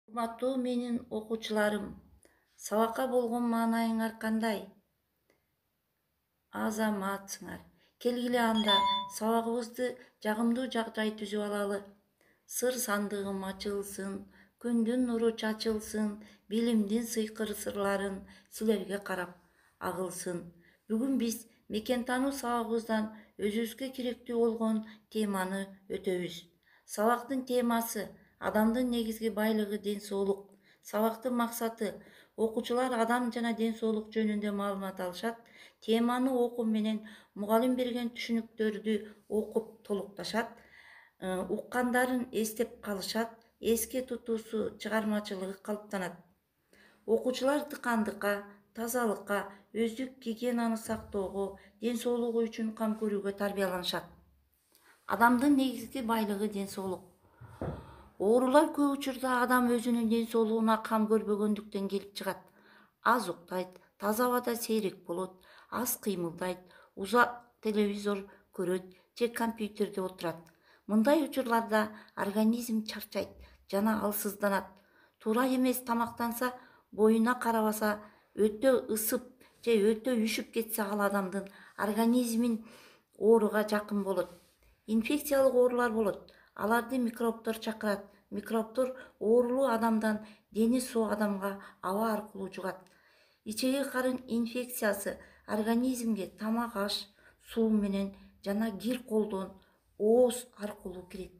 Урматтуу менин окуучуларым, сабакка болгон маанайыңар кандай? Азаматсыңар. Келгиле анда сабагыбызды жагымдуу жагдай түзүп алалы. Сыр сандыгым ачылсын, күндүн нуру чачылсын, билимдин сыйкыр сырларын силерге карап агылсын. Бүгүн биз мекен таануу сабагыбыздан өзүбүзгө керектүү болгон теманы өтөбүз. Сабактын темасы адамдын негизги байлыгы ден соолук. Сабактын максаты окуучулар адам жана ден соолук жөнүндө маалымат алышат. Теманы окуу менен мугалим берген түшүнүктөрдү окуп толукташат. Уккандарын эстеп калышат. Эске тутуусу чыгармачылыгы калыптанат. Окуучулар тыкандыкка, тазалыкка, өздүк гигиенаны сактоого, ден соолугу үчүн кам көрүүгө тарбияланышат. Адамдын негизги байлыгы ден соолук. Оорулар көп учурда адам өзүнүн ден соолугуна кам көрбөгөндүктөн келип чыгат. Аз уктайт, таза абада сейрек болот, аз кыймылдайт, узак телевизор көрөт же компьютерде отурат. Мындай учурларда организм чарчайт жана алсызданат. Туура эмес тамактанса, боюна карабаса, өтө ысып же өтө үшүп кетсе, ал адамдын организмин ооруга жакын болот. Инфекциялык оорулар болот. Аларды микробдор чакырат. Микробдор оорулуу адамдан дени суу адамга аба аркылуу жугат. Ичеги карын инфекциясы организмге тамак аш, суу менен жана кир колдон, ооз аркылуу кирет.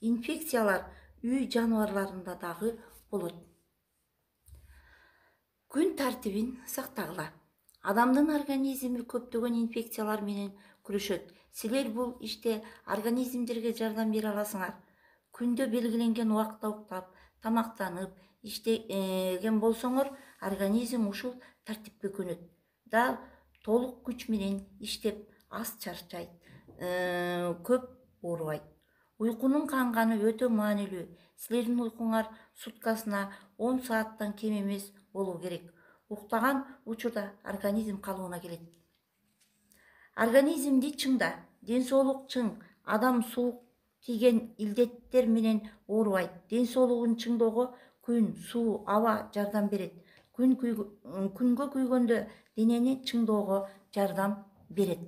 Инфекциялар үй жаныбарларында дагы болот. Күн тартибин сактагыла. Адамдын организми көптөгөн инфекциялар менен күрөшөт. Силер бул иште организмдерге жардам бере аласыңар. Күндө белгиленген убакта уктап, тамактанып, иштеген болсоңор, организм ушул тартипке көнөт. Да толук күч менен иштеп, аз чарчайт, көп оорубайт. Уйкунун канганы өтө маанилүү. Силердин уйкуңар суткасына 10 сааттан кем эмес болуу керек. Уктаган учурда организм калыбына келет. Организмди чыңда, ден соолук чың, адам суук тийген илдеттер менен оорубайт. Ден соолугун чыңдоого күн, суу, аба жардам берет. Күнгө күйгөндө денени чыңдоого жардам берет.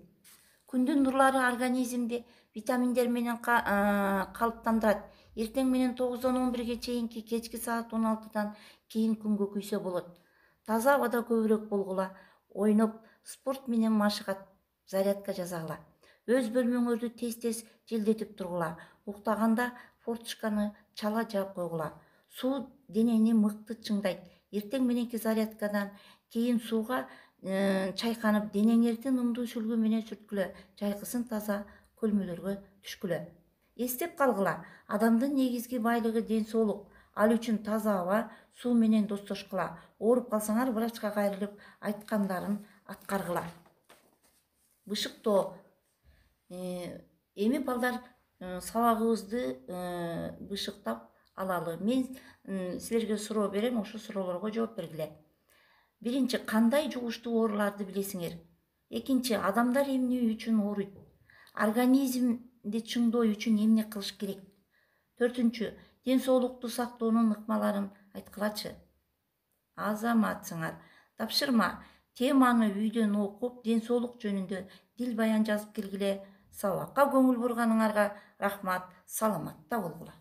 Күндүн нурлары организмди витаминдер менен калыптандырат. Эртең менен 9-дан 11-ге чейинки кечки саат 16-дан кийин күнгө күйсө болот. Таза абада көбүрөөк болгула, ойноп, спорт менен машыгат, зарядка жасагыла. Өз бөлмөңөрдү тез-тез желдетип тургула. Уктаганда форточканы чала жаап койгула. Суу денени мыкты чыңдайт. Эртең мененки зарядкадан кийин сууга чайканып, денеңерди нымдуу сүлгү менен сүрткүлө, жайкысын таза көлмөлөргө түшкүлө. Эстеп калгыла, адамдын негизги байлыгы ден соолук. Ал үчүн таза аба, суу менен достошкула. Ооруп калсаңар, врачка кайрылып, айткандарын аткаргыла. Бышыктоо. Эми балдар сабагыбызды бышыктап алалы. Мен силерге суроо берем, ошол суроолорго жооп бергиле. Биринчи, кандай жугуштуу ооруларды билесиңер? Экинчи, адамдар эмне үчүн ооруйт? Организмди чыңдоо үчүн эмне кылыш керек? Төртүнчү, ден соолукту сактоонун ыкмаларын айткылачы. Азаматсыңар. Тапшырма, теманы үйдөн окуп, ден соолук жөнүндө дил баян жазып келгиле. Сабакка көңүл бурганыңарга рахмат. Саламатта болгула.